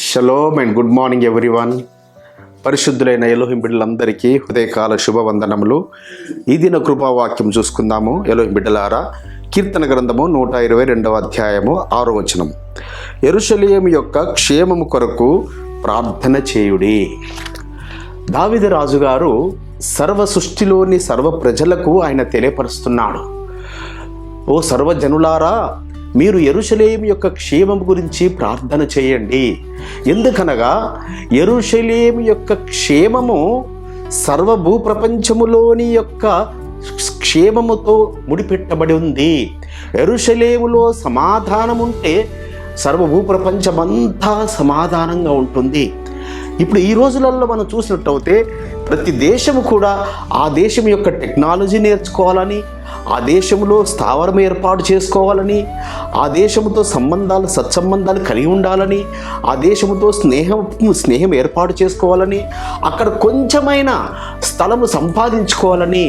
Shalom and good morning everyone. పరిశుద్ధులైన Elohim బిడ్డలందరికీ హృదయకాల శుభవందనములు. ఈ దిన కృపావాక్యం చూసుకుందాము. ఎలోహిం బిడ్డలారా, కీర్తన గ్రంథము 122వ అధ్యాయము 6వ వచనం. యెరూషలేము యొక్క క్షేమము కొరకు ప్రార్థన చేయుడి. దావీదు రాజుగారు సర్వ సృష్టిలోని సర్వ ప్రజలకు ఆయన తెలియపరుస్తున్నాడు. ఓ సర్వజనులారా, మీరు యెరూషలేము యొక్క క్షేమం గురించి ప్రార్థన చేయండి. ఎందుకనగా యెరూషలేము యొక్క క్షేమము సర్వభూప్రపంచములోని యొక్క క్షేమముతో ముడిపెట్టబడి ఉంది. యెరూషలేములో సమాధానం ఉంటే సర్వభూప్రపంచమంతా సమాధానంగా ఉంటుంది. ఇప్పుడు ఈ రోజులలో మనం చూసినట్టయితే ప్రతి దేశము కూడా ఆ దేశం యొక్క టెక్నాలజీ నేర్చుకోవాలని, ఆ దేశంలో స్థావరం ఏర్పాటు చేసుకోవాలని, ఆ దేశంతో సత్సంబంధాలు కలిగి ఉండాలని, ఆ దేశంతో స్నేహం ఏర్పాటు చేసుకోవాలని, అక్కడ కొంచెమైన స్థలము సంపాదించుకోవాలని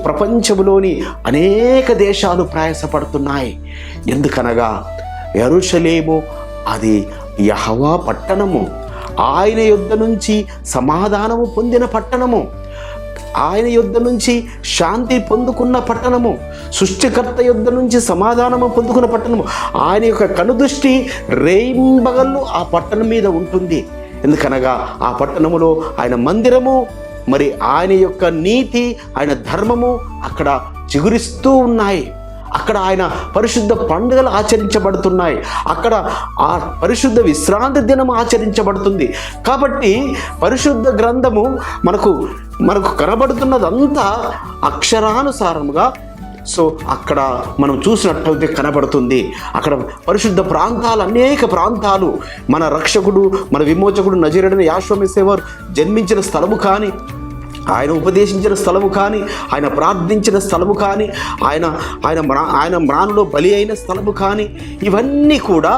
ప్రపంచంలోని అనేక దేశాలు ప్రయాసపడుతున్నాయి. ఎందుకనగా యెరూషలేము అది యెహోవా పట్టణము, ఆయన యుద్ధ నుంచి సమాధానము పొందిన పట్టణము, ఆయన యుద్ధ నుంచి శాంతి పొందుకున్న పట్టణము, సృష్టికర్త యుద్ధ నుంచి సమాధానము పొందుకున్న పట్టణము. ఆయన యొక్క కనుదృష్టి రేయింబగళ్ళు ఆ పట్టణం మీద ఉంటుంది. ఎందుకనగా ఆ పట్టణములో ఆయన మందిరము, మరి ఆయన యొక్క నీతి, ఆయన ధర్మము అక్కడ చిగురిస్తూ ఉన్నాయి. అక్కడ ఆయన పరిశుద్ధ పండుగలు ఆచరించబడుతున్నాయి. అక్కడ ఆ పరిశుద్ధ విశ్రాంతి దినం ఆచరించబడుతుంది. కాబట్టి పరిశుద్ధ గ్రంథము మనకు కనబడుతున్నదంతా అక్షరానుసారముగా అక్కడ మనం చూసినట్టయితే కనబడుతుంది. అక్కడ పరిశుద్ధ ప్రాంతాలు, అనేక ప్రాంతాలు, మన రక్షకుడు, మన విమోచకుడు నజరేయుడైన యెహోవా మెస్సీయ జన్మించిన స్థలము కానీ, ఆయన ఉపదేశించిన స్థలము కానీ, ఆయన ప్రార్థించిన స్థలము కానీ, ఆయన మ్రానులో బలి అయిన స్థలము కానీ, ఇవన్నీ కూడా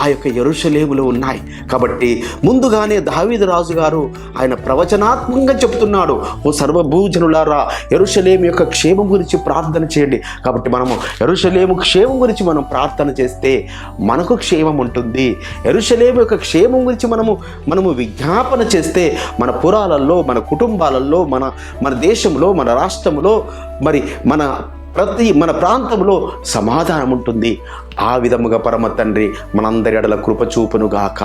ఆ యొక్క యెరూషలేములో ఉన్నాయి. కాబట్టి ముందుగానే దావీదు రాజు గారు ఆయన ప్రవచనాత్మకంగా చెప్తున్నాడు, ఓ సర్వభూజనులారా, యెరూషలేము యొక్క క్షేమం గురించి ప్రార్థన చేయండి. కాబట్టి మనము యెరూషలేము క్షేమం గురించి మనం ప్రార్థన చేస్తే మనకు క్షేమం ఉంటుంది. యెరూషలేము యొక్క క్షేమం గురించి మనము విజ్ఞాపన చేస్తే మన పురాలలో, మన కుటుంబాలలో, మన దేశంలో, మన రాష్ట్రంలో, మరి మన ప్రాంతంలో సమాధానం ఉంటుంది. ఆ విధముగా పరమ తండ్రి మనందరి ఎడల కృప చూపునుగాక.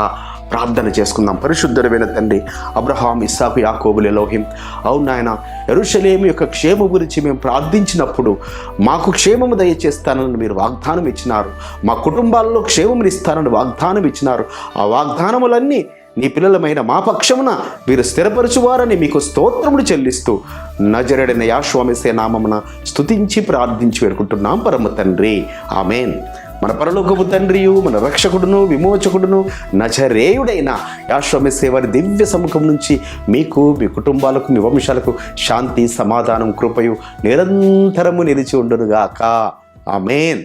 ప్రార్థన చేసుకుందాం. పరిశుద్ధమైన తండ్రి, అబ్రహాం, ఇస్సాకు, యాకోబుల ఎలోహిం, అవును నాయన, యెరూషలేము యొక్క క్షేమం గురించి మేము ప్రార్థించినప్పుడు మాకు క్షేమము దయచేస్తానని మీరు వాగ్దానం ఇచ్చినారు. మా కుటుంబాల్లో క్షేమముని ఇస్తానని వాగ్దానం ఇచ్చినారు. ఆ వాగ్దానములన్నీ నీ పిల్లలమైన మా పక్షమున మీరు స్థిరపరచువారని మీకు స్తోత్రములు చెల్లిస్తూ నజరేయుడైన యెహోవా మెస్సీయ నామమున స్తుతించి ప్రార్థించి వేడుకుంటున్నాం పరమ తండ్రి, ఆమేన్. మన పరలోకపు తండ్రియు, మన రక్షకుడును, విమోచకుడును, నజరేయుడైన యెహోవా మెస్సీయ వారి దివ్య సముఖం నుంచి మీకు, మీ కుటుంబాలకు, మీ వంశాలకు శాంతి, సమాధానం, కృపయు నిరంతరము నిలిచి ఉండునుగాక. ఆమేన్.